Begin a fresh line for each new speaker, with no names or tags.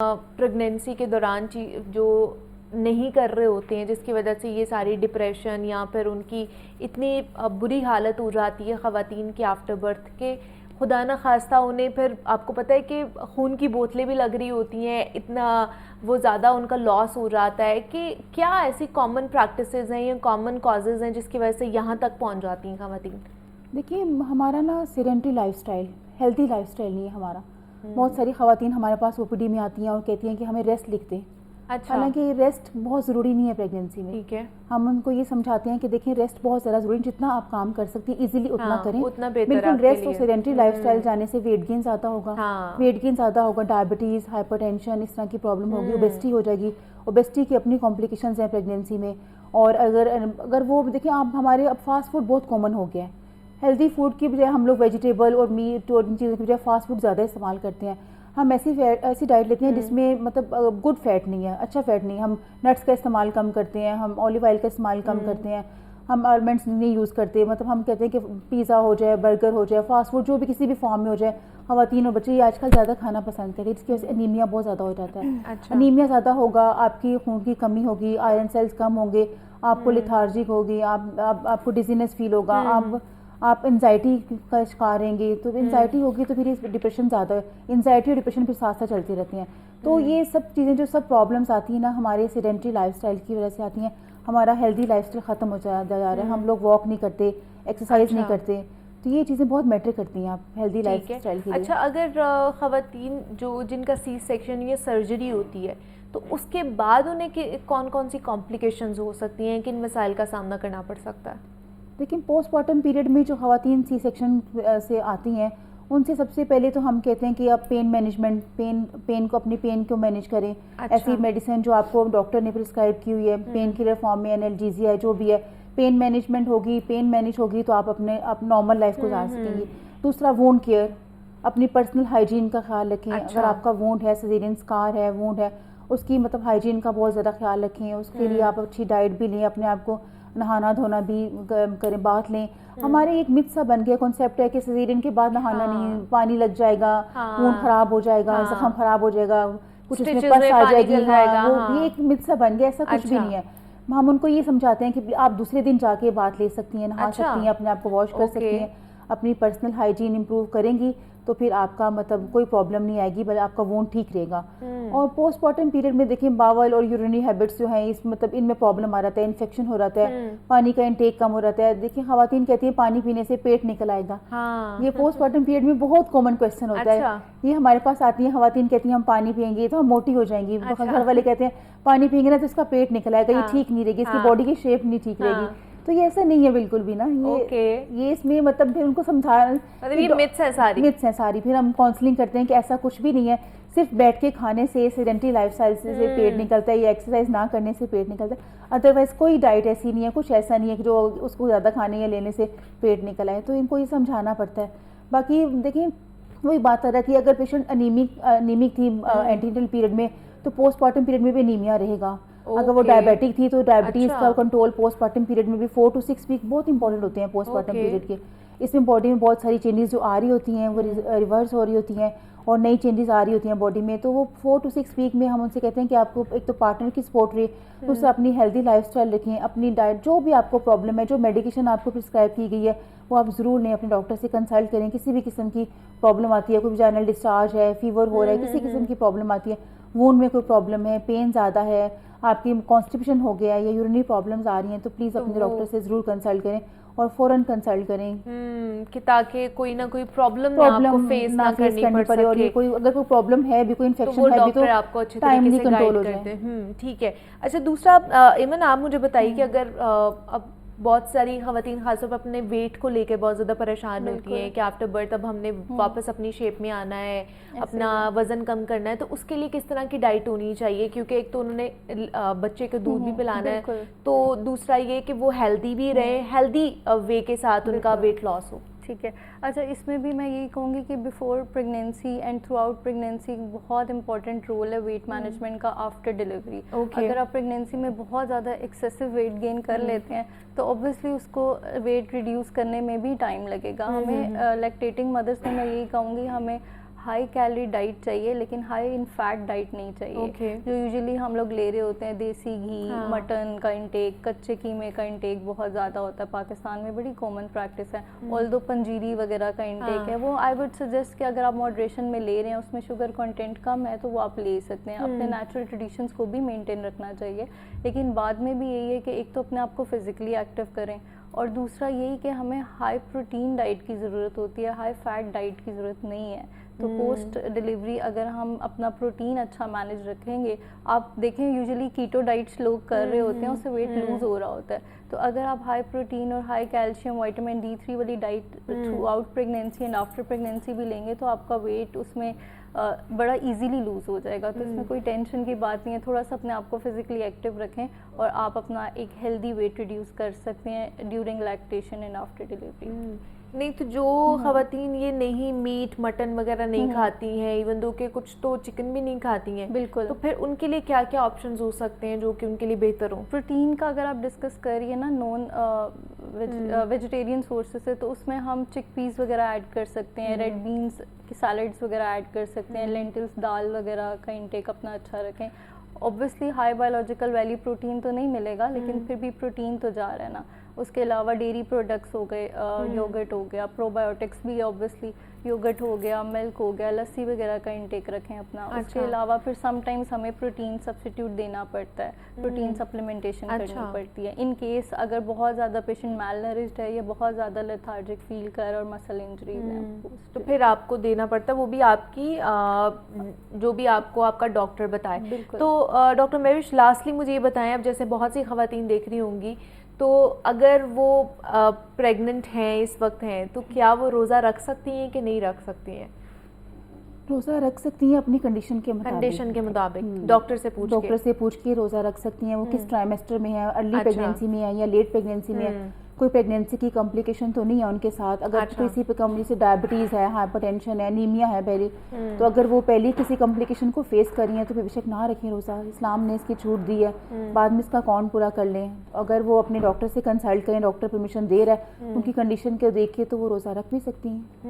Pregnancy के दौरान जो नहीं कर रहे होते हैं, जिसकी वजह से ये सारी डिप्रेशन या फिर उनकी इतनी बुरी हालत हो जाती है ख़वातीन की आफ्टर बर्थ के, खुदा न खास्ता उन्हें फिर आपको पता है कि खून की बोतलें भी लग रही होती हैं, इतना वो ज़्यादा उनका लॉस हो जाता है कि क्या ऐसी कॉमन प्रैक्टिसेस हैं या कॉमन कॉजेज़ हैं जिसकी वजह से यहाँ तक पहुँच जाती हैं ख़वातीन?
देखिए, हमारा ना सेडेंटरी लाइफस्टाइल, हेल्दी लाइफस्टाइल नहीं है हमारा। बहुत सारी ख़वातीन हमारे पास ओपीडी में आती हैं और कहती हैं कि हमें रेस्ट लिख दें।
अच्छा।
हालांकि रेस्ट बहुत ज़रूरी नहीं है प्रेगनेंसी में।
ठीक है।
हम उनको ये समझाते हैं कि देखिए, रेस्ट बहुत ज़्यादा ज़रूरी है, जितना आप काम कर सकती हैं इजीली उतना
हाँ,
करें,
उतना बेहतर
बिल्कुल।
आपके
रेस्ट और
लिए।
सेडेंटरी लाइफस्टाइल जाने से वेट गेन ज़्यादा होगा।
हाँ।
वेट गेन ज़्यादा होगा, डायबिटीज़, हाइपरटेंशन, इस तरह की प्रॉब्लम होगी, ओबेसिटी हो जाएगी। ओबेसिटी की अपनी कॉम्प्लिकेशंस हैं प्रेगनेंसी में। और अगर वो देखिए, आप हमारे अब फास्ट फूड बहुत कॉमन हो गया है। हेल्दी फूड की बजाय हम लोग वेजिटेबल और मीट और इन चीज़ों की बजाय फास्ट फूड ज़्यादा इस्तेमाल करते हैं। हम ऐसी डाइट लेते हैं जिसमें मतलब गुड फैट नहीं है, अच्छा फैट नहीं है। हम नट्स का इस्तेमाल कम करते हैं, हम ऑलिव ऑयल का इस्तेमाल कम करते हैं, हम आलमंड्स नहीं यूज़ करते। मतलब हम कहते हैं कि पिज़्ज़ा हो जाए, बर्गर हो जाए, फास्ट फूड जो भी किसी भी फॉर्म में हो जाए, ख़वातीन और बच्चे ये आजकल ज़्यादा खाना पसंद करते हैं, जिसकी वजह से एनीमिया बहुत ज़्यादा हो जाता है।
अच्छा।
एनीमिया ज़्यादा होगा, आपकी खून की कमी होगी, आयरन सेल्स कम होंगे, आपको लिथार्जिक होगी, आपको डिजीनेस फील होगा, आप एंजाइटी का शिकार रहेंगे। तो एंजाइटी होगी तो फिर डिप्रेशन ज़्यादा है। एंजाइटी और डिप्रेशन फिर साथ साथ चलती रहती हैं। तो ये सब चीज़ें, जो सब प्रॉब्लम्स आती हैं ना, हमारे सेडेंटरी लाइफस्टाइल की वजह से आती हैं। हमारा हेल्दी लाइफस्टाइल ख़त्म हो जा रहा है। हम लोग वॉक नहीं करते, एक्सरसाइज नहीं करते। तो ये चीज़ें बहुत मैटर करती हैं आप हेल्दी लाइफस्टाइल के लिए।
अच्छा, अगर ख़वातीन जिनका सी सेक्शन या सर्जरी होती है, तो उसके बाद उन्हें कौन कौन सी कॉम्प्लिकेशंस हो सकती हैं, किन मसाइल का सामना करना पड़ सकता है?
लेकिन पोस्टमार्टम पीरियड में जो ख़वातीन सी सेक्शन से आती हैं, उनसे सबसे पहले तो हम कहते हैं कि आप पेन मैनेजमेंट, पेन को, अपनी पेन को मैनेज करें।
अच्छा।
ऐसी मेडिसिन जो आपको डॉक्टर ने प्रिस्क्राइब की हुई है, पेन किलर फॉर्म में, एनाल्जेसिया है, जो भी है, पेन मैनेजमेंट होगी, पेन मैनेज होगी तो आप नॉर्मल लाइफ गुजार सकेंगी। दूसरा, वूंड केयर, अपनी पर्सनल हाइजीन का ख्याल रखें।
अच्छा।
अगर आपका वूंड है, सिजेरियन स्कार है, वूंड है, उसकी मतलब हाइजीन का बहुत ज़्यादा ख्याल रखें। उसके लिए आप अच्छी डाइट भी लें, अपने आप को नहाना धोना भी करें, बात लें। हमारे एक मिथ सा बन गया, कॉन्सेप्ट है कि सिजेरियन के बाद नहाना नहीं, पानी लग जाएगा, वूंड खराब हो जाएगा, जख्म खराब हो जाएगा, कुछ उसमें पस आ जाएगी। ये एक मिथ सा बन गया, ऐसा कुछ भी नहीं है। हम उनको ये समझाते हैं कि आप दूसरे दिन जाके बात ले सकती हैं, नहा सकती हैं, अपने आप को वॉश कर सकती हैं, अपनी पर्सनल हाइजीन इंप्रूव करेंगी तो फिर आपका मतलब कोई प्रॉब्लम नहीं आएगी, बल्कि आपका वूंड ठीक रहेगा। और पोस्टमार्टम पीरियड में देखिए, बावल और यूरिनरी हैबिट्स जो हैं, इस मतलब इनमें प्रॉब्लम आ रहा है, इन्फेक्शन हो रहा है, पानी का इंटेक कम हो रहा है। देखिए, ख़वातीन कहती हैं पानी पीने से पेट निकल आएगा। ये पोस्टमार्टम पीरियड में बहुत कॉमन क्वेश्चन होता है। ये हमारे पास आती है ख़वातीन, कहती हैं हम पानी पियेंगे तो हम मोटी हो जाएंगी। घर वाले कहते हैं पानी पियेंगे ना तो इसका पेट निकल आएगा, ये ठीक नहीं रहेगी, इसकी बॉडी की शेप नहीं ठीक रहेगी। तो ये ऐसा नहीं है बिल्कुल भी ना। ये इसमें मतलब फिर उनको
मतलब ये मिथ्स हैं सारी।
फिर हम काउंसलिंग करते हैं कि ऐसा कुछ भी नहीं है, सिर्फ बैठ के खाने से, सेडेंटरी लाइफस्टाइल से पेट निकलता है, या एक्सरसाइज ना करने से पेट निकलता है। अदरवाइज कोई डाइट ऐसी नहीं है, कुछ ऐसा नहीं है कि जो उसको ज़्यादा खाने या लेने से पेट निकल आए। तो इनको ये समझाना पड़ता है। बाकी देखिए, वही बात आ रहा है कि अगर पेशेंट अनीमिक थी एंटीनेटल पीरियड में, तो पोस्टमार्टम पीरियड में भी एनीमिया रहेगा। अगर वो डायबिटिक थी तो डायबिटीज़ का कंट्रोल पोस्टमार्टम पीरियड में भी 4 to 6 वीक बहुत इंपॉर्टेंट होते हैं पोस्टमार्टम पीरियड के। इसमें बॉडी में बहुत सारी चेंजेस जो आ रही होती हैं वो रिवर्स हो रही होती हैं, और नई चेंजेस आ रही होती हैं बॉडी में। तो वो 4 to 6 वीक में हम उनसे कहते हैं कि आपको एक तो पार्टनर की सपोर्ट रहे, दूसरा अपनी हेल्दी लाइफस्टाइल रखें, अपनी डाइट, जो भी आपको प्रॉब्लम है, जो मेडिकेशन आपको प्रिस्क्राइब की गई है वो आप ज़रूर लें, अपने डॉक्टर से कंसल्ट करें। किसी भी किस्म की प्रॉब्लम आती है, कोई वजाइनल डिस्चार्ज है, फीवर हो रहा है, किसी किस्म की प्रॉब्लम आती है, वूंड में कोई प्रॉब्लम है, पेन ज़्यादा है, आपकी कॉन्स्टिपेशन हो गया है या यूरिनरी प्रॉब्लम्स आ रही हैं, तो प्लीज़ अपने डॉक्टर से ज़रूर कंसल्ट करें और फ़ौरन कंसल्ट करें
कि ताकि कोई ना कोई प्रॉब्लम आपको फेस ना करनी पड़े।
और ये कोई अगर कोई प्रॉब्लम है भी, कोई इन्फेक्शन है भी, तो
आपको अच्छे तरीके से गाइड करते हैं। ठीक है। अच्छा, दूसरा इमन, आप मुझे बताइए कि अगर अब बहुत सारी ख़वातीन खासतौर पर अपने वेट को लेकर बहुत ज़्यादा परेशान होती हैं कि आफ्टर बर्थ अब हमने वापस अपनी शेप में आना है, अपना वज़न कम करना है, तो उसके लिए किस तरह की डाइट होनी चाहिए? क्योंकि एक तो उन्होंने बच्चे को दूध भी पिलाना है, तो दूसरा ये कि वो हेल्दी भी रहे, हेल्दी वे के साथ उनका वेट लॉस हो।
ठीक है। अच्छा, इसमें भी मैं यही कहूँगी कि before pregnancy and through out pregnancy बहुत इंपॉर्टेंट रोल है वेट मैनेजमेंट का आफ्टर डिलीवरी। अगर आप प्रेगनेंसी में बहुत ज़्यादा एक्सेसिव वेट गेन कर लेते हैं तो ऑब्वियसली उसको वेट रिड्यूस करने में भी टाइम लगेगा। हमें लैक्टेटिंग मदर्स में मैं यही कहूँगी, हमें हाई कैलोरी डाइट चाहिए लेकिन हाई इन फैट डाइट नहीं चाहिए।
Okay.
जो यूजुअली हम लोग ले रहे होते हैं, देसी घी,
हाँ.
मटन का इंटेक, कच्चे कीमे का इंटेक बहुत ज़्यादा होता है, पाकिस्तान में बड़ी कॉमन प्रैक्टिस है। ऑल्दो पंजीरी वगैरह का इंटेक
हाँ.
है, वो आई वुड सजेस्ट कि अगर आप मॉडरेशन में ले रहे हैं, उसमें शुगर कंटेंट कम है तो वो आप ले सकते हैं। अपने नेचुरल ट्रेडिशंस को भी मेंटेन रखना चाहिए, लेकिन बाद में भी यही है कि एक तो अपने आप को फिजिकली एक्टिव करें और दूसरा यही कि हमें हाई प्रोटीन डाइट की ज़रूरत होती है, हाई फैट डाइट की ज़रूरत नहीं है। तो पोस्ट डिलीवरी अगर हम अपना प्रोटीन अच्छा मैनेज रखेंगे, आप देखें यूजुअली कीटो डाइट्स लोग कर रहे होते हैं, उससे वेट लूज हो रहा होता है। तो अगर आप हाई प्रोटीन और हाई कैल्शियम, विटामिन D3 वाली diet through out pregnancy and after pregnancy भी लेंगे तो आपका वेट उसमें बड़ा इजीली लूज हो जाएगा। तो इसमें कोई टेंशन की बात नहीं है। थोड़ा सा अपने आप को फिजिकली एक्टिव रखें और आप अपना एक हेल्दी वेट रिड्यूस कर सकते हैं during lactation and after delivery.
नहीं तो जो खवातीन ये नहीं मीट मटन वगैरह नहीं खाती हैं, इवन दो के कुछ तो चिकन भी नहीं खाती हैं,
बिल्कुल,
तो फिर उनके लिए क्या क्या ऑप्शंस हो सकते हैं जो कि उनके लिए बेहतर हो?
प्रोटीन का अगर आप डिस्कस करिए ना नॉन वेजिटेरियन सोर्सेस से, तो उसमें हम चिकपीस वगैरह ऐड कर सकते हैं, रेड बीन्स की सैलड्स वगैरह ऐड कर सकते हैं, लेंटिल्स, दाल वगैरह का इंटेक अपना अच्छा रखें। Obviously high biological value protein तो नहीं मिलेगा, लेकिन फिर भी प्रोटीन तो जा रहा है ना। उसके अलावा डेयरी प्रोडक्ट्स हो गए, योगर्ट हो गया, प्रोबायोटिक्स भी ऑब्वियसली, योगर्ट हो गया, मिल्क हो गया, लस्सी वगैरह का इंटेक रखें अपना। उसके अलावा फिर समटाइम्स हमें प्रोटीन सब्स्टिट्यूट देना पड़ता है, प्रोटीन सप्लीमेंटेशन करनी पड़ती है इन केस अगर बहुत ज़्यादा पेशेंट मैलनरिश्ड है या बहुत ज़्यादा लेथार्जिक फील कर और मसल इंजरीज है,
तो फिर आपको देना पड़ता है, वो भी आपकी जो भी आपको आपका डॉक्टर बताए।
बिल्कुल।
तो डॉक्टर मेविश, लास्टली मुझे ये बताएं, अब जैसे बहुत सी खवातीन देख रही होंगी, तो अगर वो प्रेग्नेंट हैं, इस वक्त हैं, तो क्या वो रोज़ा रख सकती हैं कि नहीं रख सकती हैं?
रोज़ा रख सकती हैं अपनी कंडीशन के मुताबिक, डॉक्टर से पूछ के रोज़ा रख सकती हैं। वो किस ट्राइमेस्टर में है, अर्ली प्रेगनेंसी में है या लेट प्रेगनेंसी में है, कोई प्रेगनेंसी की कॉम्प्लिकेशन तो नहीं है उनके साथ। अगर किसी पे जैसे डायबिटीज़ है, हाइपरटेंशन है, एनीमिया है पहले, तो अगर वो पहले किसी कॉम्प्लिकेशन को फेस कर रही हैं तो बेशक ना रखें रोज़ा, इस्लाम ने इसकी छूट दी है, बाद में इसका अकाउंट पूरा कर लें। अगर वो अपने डॉक्टर से कंसल्ट करें, डॉक्टर परमिशन दे रहा है, उनकी कंडीशन को देख के, तो वो रोज़ा रख भी सकती हैं।